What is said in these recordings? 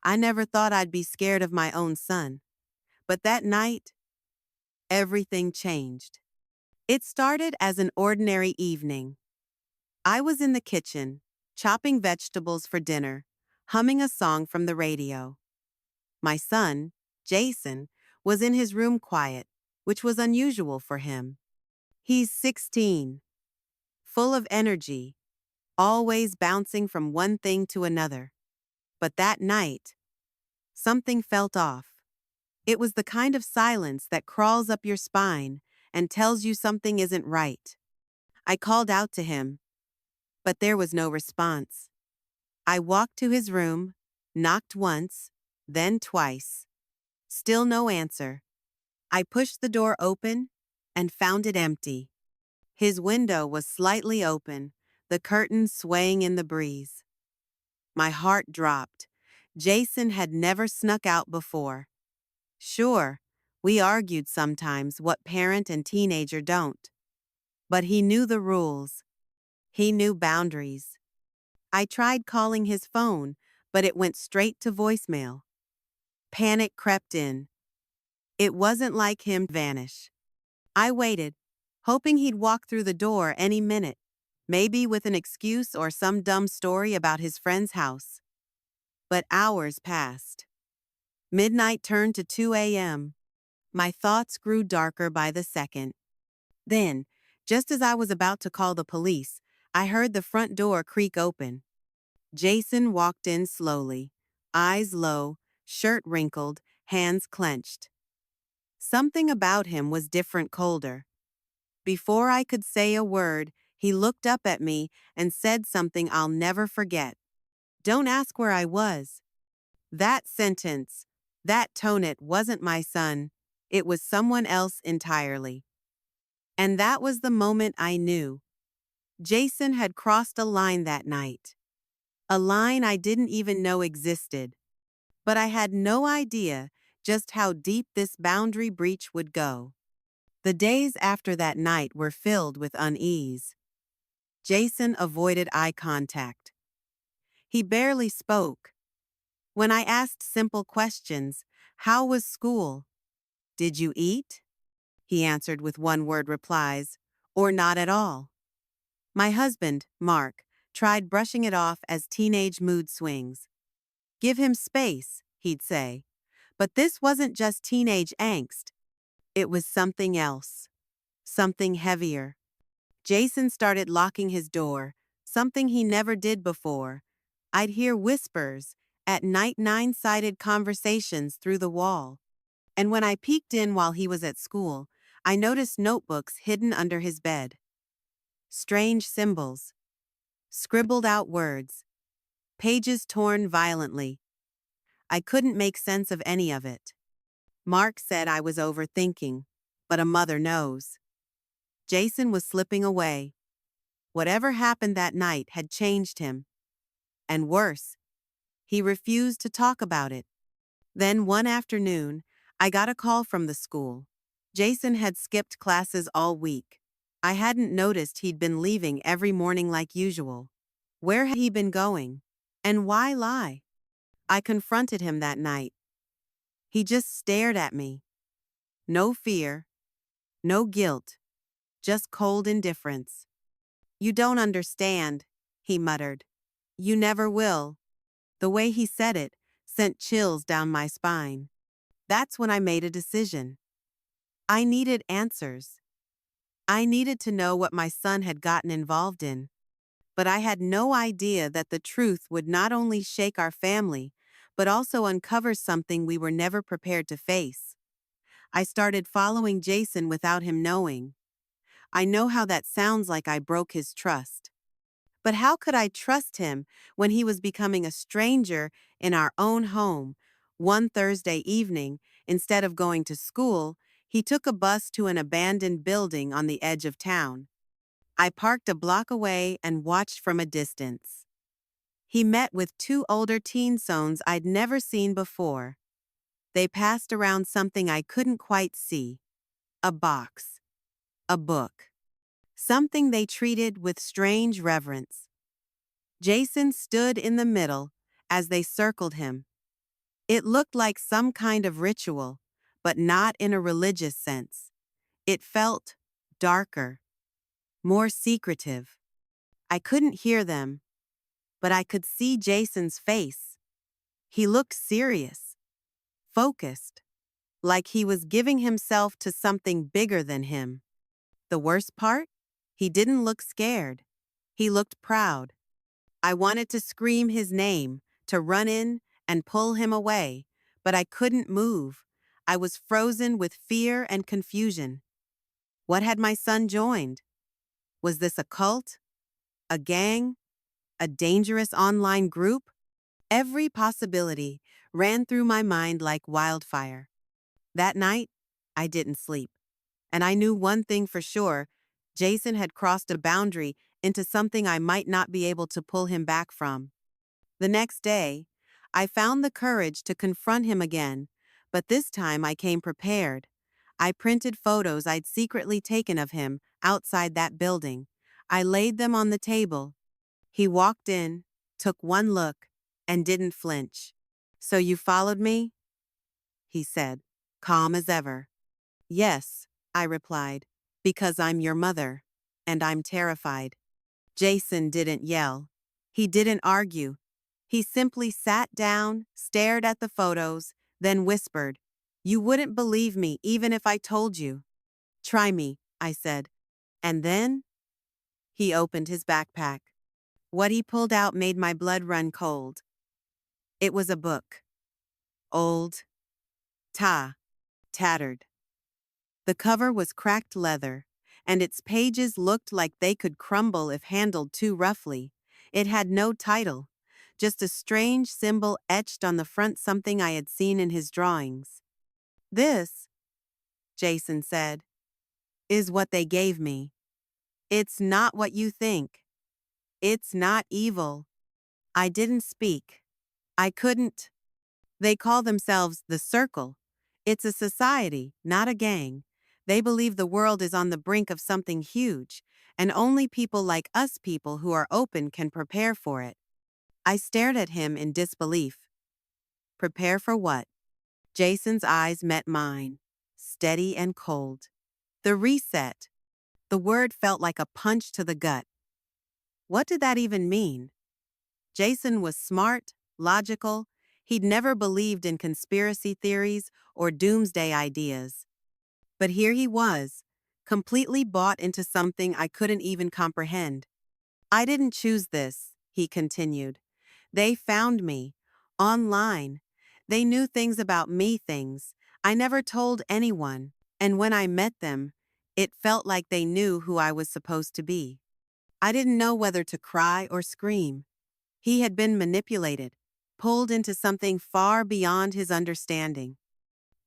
I never thought I'd be scared of my own son. But that night, everything changed. It started as an ordinary evening. I was in the kitchen, chopping vegetables for dinner, humming a song from the radio. My son, Jason, was in his room quiet, which was unusual for him. He's 16, full of energy, always bouncing from one thing to another. But that night, something felt off. It was the kind of silence that crawls up your spine and tells you something isn't right. I called out to him, but there was no response. I walked to his room, knocked once, then twice. Still no answer. I pushed the door open and found it empty. His window was slightly open, the curtains swaying in the breeze. My heart dropped. Jason had never snuck out before. Sure, we argued sometimes, what parent and teenager don't. But he knew the rules. He knew boundaries. I tried calling his phone, but it went straight to voicemail. Panic crept in. It wasn't like him to vanish. I waited, hoping he'd walk through the door any minute, maybe with an excuse or some dumb story about his friend's house. But hours passed. Midnight turned to 2 a.m. My thoughts grew darker by the second. Then, just as I was about to call the police, I heard the front door creak open. Jason walked in slowly, eyes low, shirt wrinkled, hands clenched. Something about him was different, colder. Before I could say a word, he looked up at me and said something I'll never forget. "Don't ask where I was." That sentence, that tone, it wasn't my son. It was someone else entirely. And that was the moment I knew. Jason had crossed a line that night. A line I didn't even know existed. But I had no idea just how deep this boundary breach would go. The days after that night were filled with unease. Jason avoided eye contact. He barely spoke. When I asked simple questions, "How was school? Did you eat?" he answered with one-word replies, or "Not at all." My husband, Mark, tried brushing it off as teenage mood swings. "Give him space," he'd say. But this wasn't just teenage angst. It was something else. Something heavier. Jason started locking his door, something he never did before. I'd hear whispers, at night nine-sided conversations through the wall. And when I peeked in while he was at school, I noticed notebooks hidden under his bed. Strange symbols. Scribbled out words. Pages torn violently. I couldn't make sense of any of it. Mark said I was overthinking, but a mother knows. Jason was slipping away. Whatever happened that night had changed him. And worse, he refused to talk about it. Then one afternoon, I got a call from the school. Jason had skipped classes all week. I hadn't noticed he'd been leaving every morning like usual. Where had he been going? And why lie? I confronted him that night. He just stared at me. No fear, no guilt, just cold indifference. "You don't understand," he muttered. "You never will." The way he said it sent chills down my spine. That's when I made a decision. I needed answers. I needed to know what my son had gotten involved in. But I had no idea that the truth would not only shake our family, but also uncover something we were never prepared to face. I started following Jason without him knowing. I know how that sounds, like I broke his trust. But how could I trust him when he was becoming a stranger in our own home? One Thursday evening, instead of going to school, he took a bus to an abandoned building on the edge of town. I parked a block away and watched from a distance. He met with two older teen sons I'd never seen before. They passed around something I couldn't quite see. A box. A book. Something they treated with strange reverence. Jason stood in the middle as they circled him. It looked like some kind of ritual, but not in a religious sense. It felt darker, more secretive. I couldn't hear them, but I could see Jason's face. He looked serious, focused, like he was giving himself to something bigger than him. The worst part? He didn't look scared. He looked proud. I wanted to scream his name, to run in and pull him away, but I couldn't move. I was frozen with fear and confusion. What had my son joined? Was this a cult? A gang? A dangerous online group? Every possibility ran through my mind like wildfire. That night, I didn't sleep. And I knew one thing for sure: Jason had crossed a boundary into something I might not be able to pull him back from. The next day, I found the courage to confront him again, but this time I came prepared. I printed photos I'd secretly taken of him outside that building. I laid them on the table. He walked in, took one look, and didn't flinch. "So you followed me?" he said, calm as ever. "Yes," I replied, "because I'm your mother, and I'm terrified." Jason didn't yell. He didn't argue. He simply sat down, stared at the photos, then whispered, "You wouldn't believe me even if I told you." "Try me," I said. And then he opened his backpack. What he pulled out made my blood run cold. It was a book. Old, tattered. The cover was cracked leather, and its pages looked like they could crumble if handled too roughly. It had no title, just a strange symbol etched on the front, something I had seen in his drawings. "This," Jason said, "is what they gave me. It's not what you think. It's not evil." I didn't speak. I couldn't. They call themselves the Circle. It's a society, not a gang. They believe the world is on the brink of something huge, and only people like us, people who are open, can prepare for it. I stared at him in disbelief. Prepare for what? Jason's eyes met mine, steady and cold. The reset. The word felt like a punch to the gut. What did that even mean? Jason was smart, logical. He'd never believed in conspiracy theories or doomsday ideas. But here he was, completely bought into something I couldn't even comprehend. "I didn't choose this," he continued. "They found me. Online. They knew things about me, things I never told anyone. And when I met them, it felt like they knew who I was supposed to be." I didn't know whether to cry or scream. He had been manipulated, pulled into something far beyond his understanding.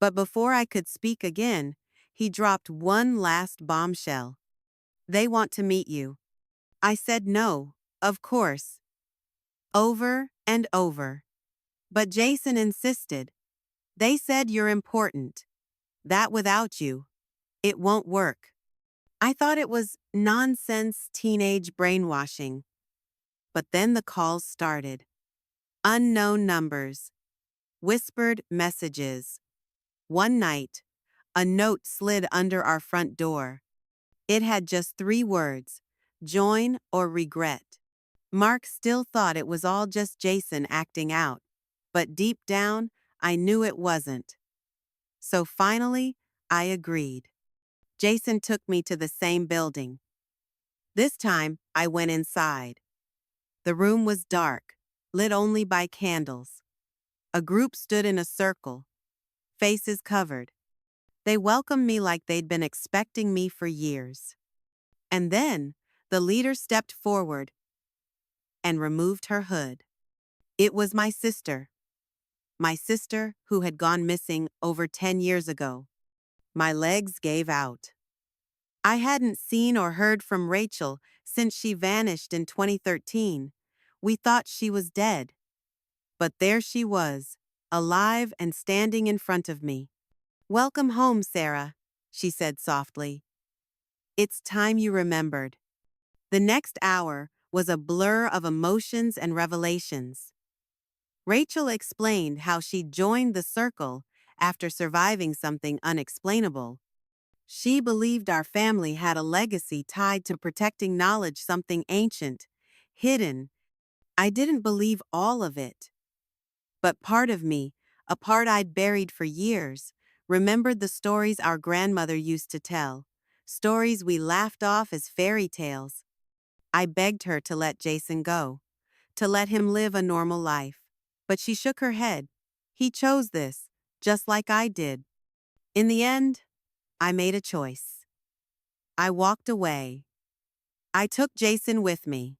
But before I could speak again, he dropped one last bombshell. "They want to meet you." I said no, of course. Over and over. But Jason insisted. "They said you're important. That without you, it won't work." I thought it was nonsense, teenage brainwashing. But then the calls started. Unknown numbers. Whispered messages. One night, a note slid under our front door. It had just 3 words: join or regret. Mark still thought it was all just Jason acting out, but deep down, I knew it wasn't. So finally, I agreed. Jason took me to the same building. This time, I went inside. The room was dark, lit only by candles. A group stood in a circle, faces covered. They welcomed me like they'd been expecting me for years. And then, the leader stepped forward and removed her hood. It was my sister who had gone missing over 10 years ago. My legs gave out. I hadn't seen or heard from Rachel since she vanished in 2013. We thought she was dead. But there she was, alive and standing in front of me. "Welcome home, Sarah," she said softly. "It's time you remembered." The next hour was a blur of emotions and revelations. Rachel explained how she joined the circle after surviving something unexplainable. She believed our family had a legacy tied to protecting knowledge, something ancient, hidden. I didn't believe all of it, but part of me, a part I'd buried for years, remembered the stories our grandmother used to tell, stories we laughed off as fairy tales. I begged her to let Jason go, to let him live a normal life. But she shook her head. He chose this, just like I did. In the end, I made a choice. I walked away. I took Jason with me.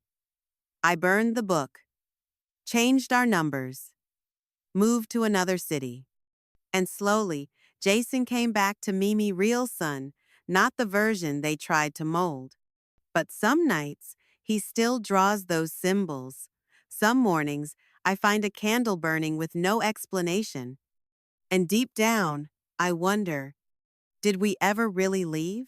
I burned the book, changed our numbers, moved to another city. And slowly, Jason came back to Mimi real son, not the version they tried to mold. But some nights, he still draws those symbols. Some mornings, I find a candle burning with no explanation. And deep down, I wonder, did we ever really leave?